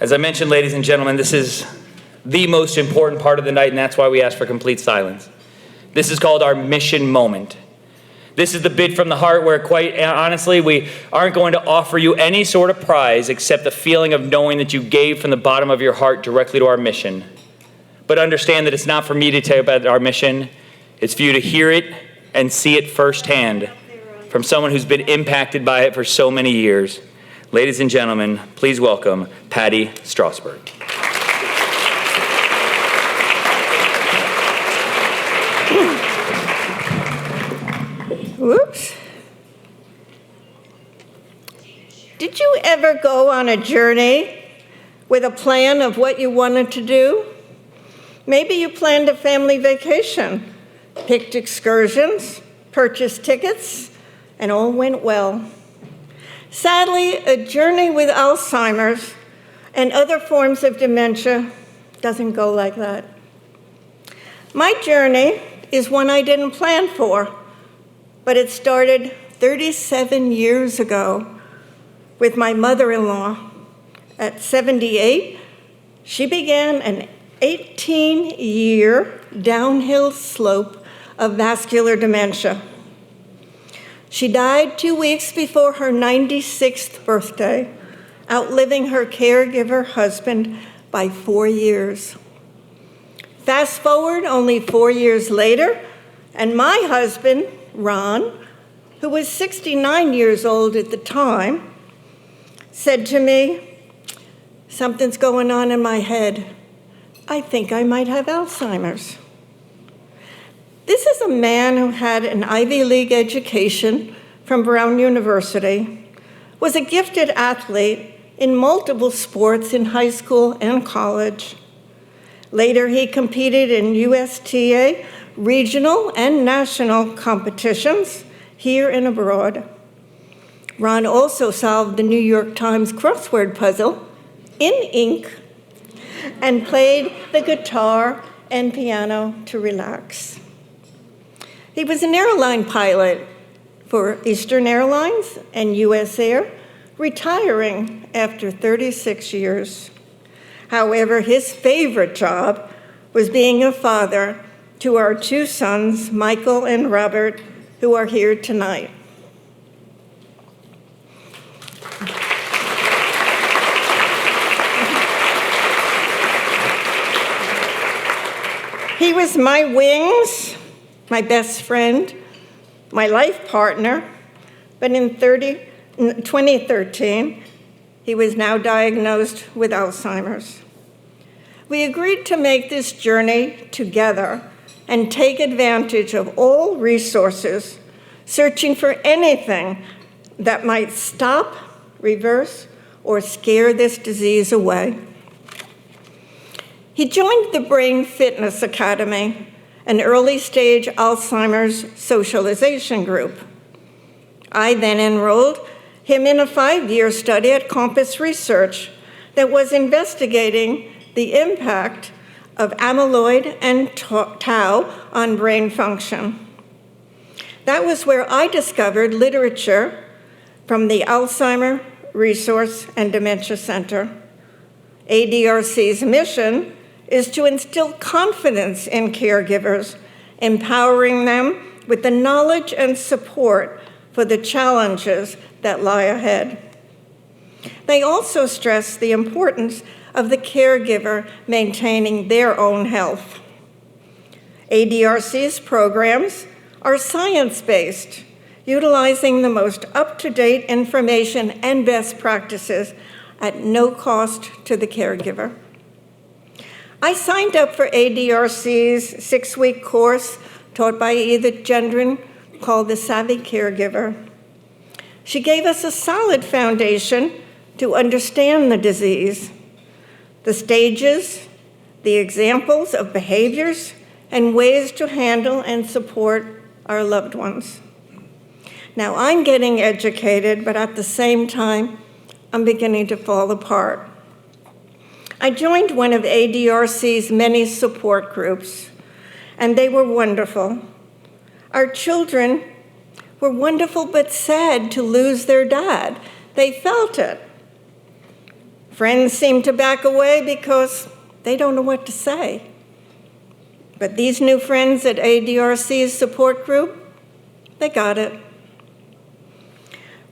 As I mentioned, ladies and gentlemen, this is the most important part of the night, and that's why we ask for complete silence. This is called our mission moment. This is the bid from the heart where, quite honestly, we aren't going to offer you any sort of prize except the feeling of knowing that you gave from the bottom of your heart directly to our mission. But understand that it's not for me to tell you about our mission. It's for you to hear it and see it firsthand from someone who's been impacted by it for so many years. Ladies and gentlemen, please welcome Patti Strasberg. Whoops. Did you ever go on a journey with a plan of what you wanted to do? Maybe you planned a family vacation, picked excursions, purchased tickets, and all went well. Sadly, a journey with Alzheimer's and other forms of dementia doesn't go like that. My journey is one I didn't plan for, but it started 37 years ago with my mother-in-law. At 78, she began an 18-year downhill slope of vascular dementia. She died 2 weeks before her 96th birthday, outliving her caregiver husband by 4 years. Fast forward only 4 years later, and my husband, Ron, who was 69 years old at the time, said to me, "Something's going on in my head. I think I might have Alzheimer's." This is a man who had an Ivy League education from Brown University, was a gifted athlete in multiple sports in high school and college. Later, he competed in USTA regional and national competitions here and abroad. Ron also solved the New York Times crossword puzzle in ink and played the guitar and piano to relax. He was an airline pilot for Eastern Airlines and US Air, retiring after 36 years. However, his favorite job was being a father to our two sons, Michael and Robert, who are here tonight. He was my wings, my best friend, my life partner, but in 2013, he was now diagnosed with Alzheimer's. We agreed to make this journey together and take advantage of all resources, searching for anything that might stop, reverse, or scare this disease away. He joined the Brain Fitness Academy, an early-stage Alzheimer's socialization group. I then enrolled him in a 5-year study at Compass Research that was investigating the impact of amyloid and tau on brain function. That was where I discovered literature from the Alzheimer Resource and Dementia Center. ADRC's mission is to instill confidence in caregivers, empowering them with the knowledge and support for the challenges that lie ahead. They also stress the importance of the caregiver maintaining their own health. ADRC's programs are science-based, utilizing the most up-to-date information and best practices at no cost to the caregiver. I signed up for ADRC's 6-week course taught by Edith Gendron called The Savvy Caregiver. She gave us a solid foundation to understand the disease, the stages, the examples of behaviors, and ways to handle and support our loved ones. Now, I'm getting educated, but at the same time, I'm beginning to fall apart. I joined one of ADRC's many support groups, and they were wonderful. Our children were wonderful but sad to lose their dad. They felt it. Friends seem to back away because they don't know what to say. But these new friends at ADRC's support group, they got it.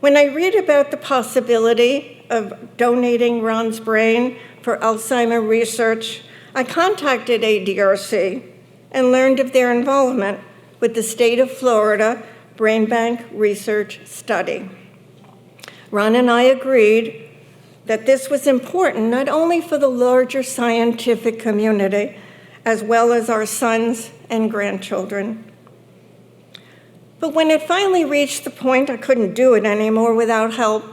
When I read about the possibility of donating Ron's brain for Alzheimer research, I contacted ADRC and learned of their involvement with the state of Florida Brain Bank Research Study. Ron and I agreed that this was important not only for the larger scientific community, as well as our sons and grandchildren. But when it finally reached the point I couldn't do it anymore without help,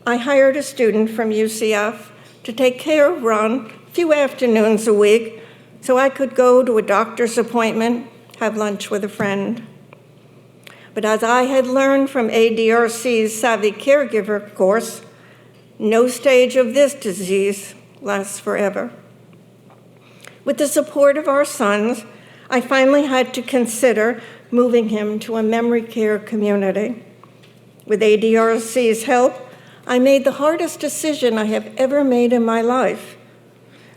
I hired a student from UCF to take care of Ron a few afternoons a week so I could go to a doctor's appointment, have lunch with a friend. But as I had learned from ADRC's Savvy Caregiver course, no stage of this disease lasts forever. With the support of our sons, I finally had to consider moving him to a memory care community. With ADRC's help, I made the hardest decision I have ever made in my life.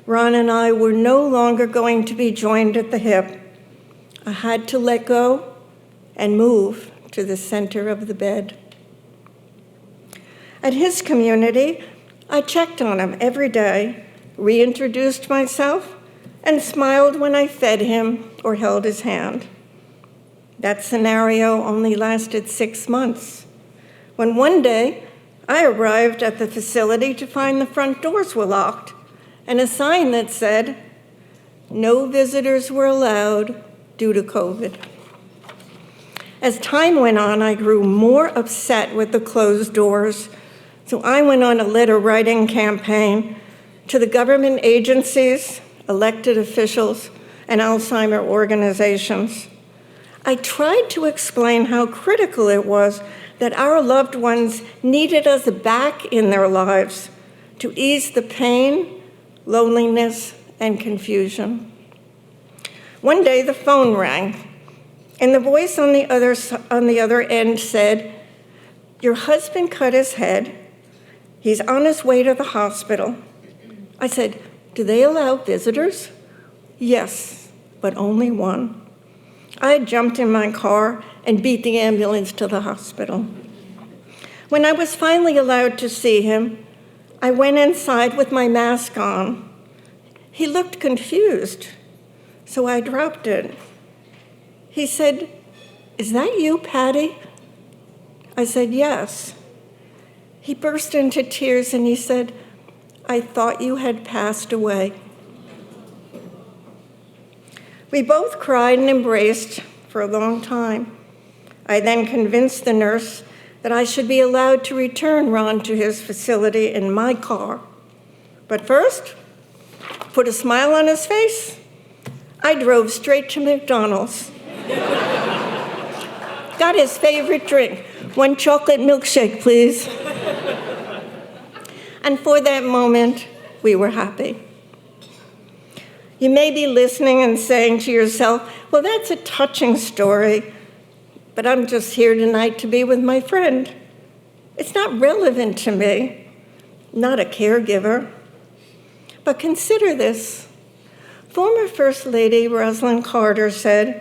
Ron and I were no longer going to be joined at the hip. I had to let go and move to the center of the bed. At his community, I checked on him every day, reintroduced myself, and smiled when I fed him or held his hand. That scenario only lasted 6 months, when one day I arrived at the facility to find the front doors were locked and a sign that said, "No visitors were allowed due to COVID." As time went on, I grew more upset with the closed doors, so I went on a letter writing campaign to the government agencies, elected officials, and Alzheimer organizations. I tried to explain how critical it was that our loved ones needed us back in their lives to ease the pain, loneliness, and confusion. One day the phone rang, and the voice on the other end said, "Your husband cut his head. He's on his way to the hospital." I said, "Do they allow visitors?" "Yes, but only one." I jumped in my car and beat the ambulance to the hospital. When I was finally allowed to see him, I went inside with my mask on. He looked confused, so I dropped it. He said, "Is that you, Patti?" I said, "Yes." He burst into tears and he said, "I thought you had passed away." We both cried and embraced for a long time. I then convinced the nurse that I should be allowed to return Ron to his facility in my car. But first, put a smile on his face, I drove straight to McDonald's. Got his favorite drink, 1 chocolate milkshake, please. And for that moment, we were happy. You may be listening and saying to yourself, "Well, that's a touching story, but I'm just here tonight to be with my friend. It's not relevant to me, not a caregiver." But consider this. Former First Lady Rosalynn Carter said,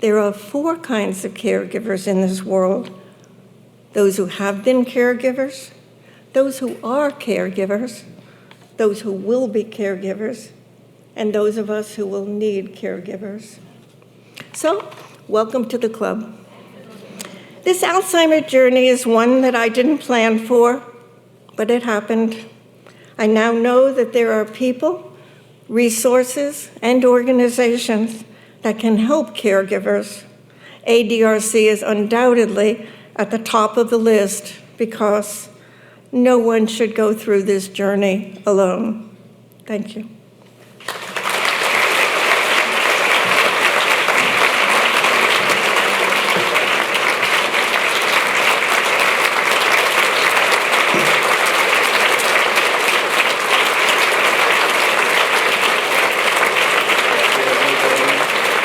"There are 4 kinds of caregivers in this world: those who have been caregivers, those who are caregivers, those who will be caregivers, and those of us who will need caregivers." So, welcome to the club. This Alzheimer journey is one that I didn't plan for, but it happened. I now know that there are people, resources, and organizations that can help caregivers. ADRC is undoubtedly at the top of the list because no one should go through this journey alone. Thank you.